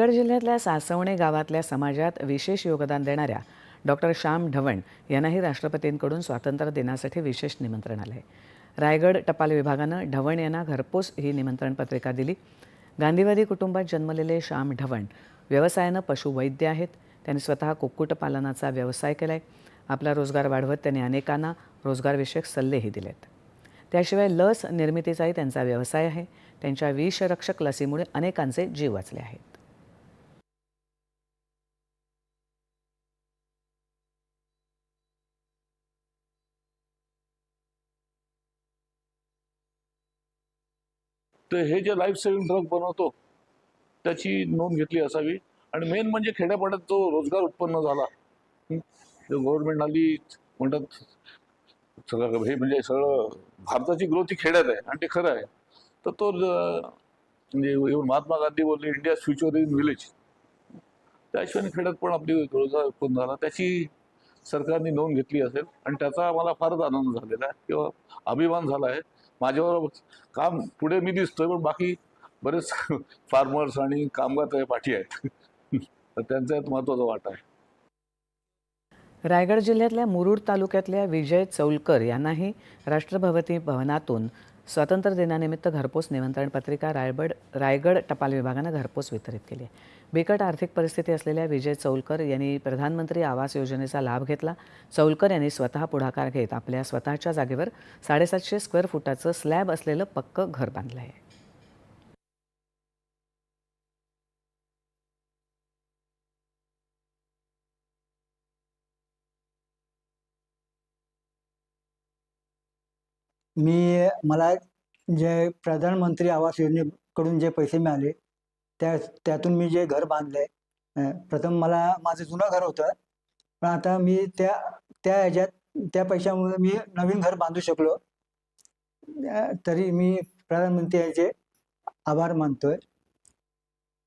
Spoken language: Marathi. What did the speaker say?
रायगड जिल्ह्यातल्या सासवणे गावातल्या समाजात विशेष योगदान देणाऱ्या डॉक्टर श्याम ढवण यांनाही राष्ट्रपतींकडून स्वातंत्र्य दिनासाठी विशेष निमंत्रण आलं आहे. रायगड टपाल विभागानं ढवण यांना घरपोच ही निमंत्रण पत्रिका दिली. गांधीवादी कुटुंबात जन्मलेले श्याम ढवण व्यवसायानं पशुवैद्य आहेत. त्यांनी स्वतः कुक्कुटपालनाचा व्यवसाय केला आहे. आपला रोजगार वाढवत त्यांनी अनेकांना रोजगारविषयक सल्लेही दिलेत. त्याशिवाय लस निर्मितीचाही त्यांचा व्यवसाय आहे. त्यांच्या विषरक्षक लसीमुळे अनेकांचे जीव वाचले आहेत. तर हे जे लाईफ सेव्हिंग ड्रग बनवतो त्याची नोंद घेतली असावी. आणि मेन म्हणजे खेड्यापाड्यात जो रोजगार उत्पन्न झाला, गव्हर्नमेंट आली म्हणतात सगळं हे म्हणजे सगळं भारताची ग्रोथ ही खेड्यात आहे आणि ते खरं आहे. तर तो म्हणजे महात्मा गांधी बोलले इंडिया फ्युचर इन विलेज. त्या हिशोबाने खेड्यात पण आपली रोजगार उत्पन्न झाला त्याची सरकारने नोंद घेतली असेल आणि त्याचा मला फारच आनंद झालेला आहे किंवा अभिमान झाला आहे. माझ्यावर काम पुढे मी दिसतोय पण बाकी बरेच फार्मर्स आणि कामगार त्या पाठी आहेत. तर त्यांचा यात महत्त्वाचा वाटा आहे. रायगड जिल्ह्यातल्या मुरुड तालुक्यातल्या विजय चौलकर यांनाही राष्ट्रभवती भवनातून स्वातंत्र्य दिनानिमित्त घरपोच निमंत्रण पत्रिका रायगड टपाल विभागानं घरपोच वितरित केली आहे. बिकट आर्थिक परिस्थिती असलेल्या विजय चौलकर यांनी प्रधानमंत्री आवास योजनेचा लाभ घेतला. चौलकर यांनी स्वतः पुढाकार घेत आपल्या स्वतःच्या जागेवर 750 स्क्वेअर फुटाचं स्लॅब असलेलं पक्कं घर बांधलं आहे. मला जे प्रधानमंत्री आवास योजनेकडून जे पैसे मिळाले त्यातून मी जे घर बांधलंय. प्रथम मला माझं जुनं घर होतं, पण आता मी त्या त्या ह्याच्यात त्या पैशामुळे मी नवीन घर बांधू शकलो. तरी मी प्रधानमंत्री यांचे आभार मानतोय.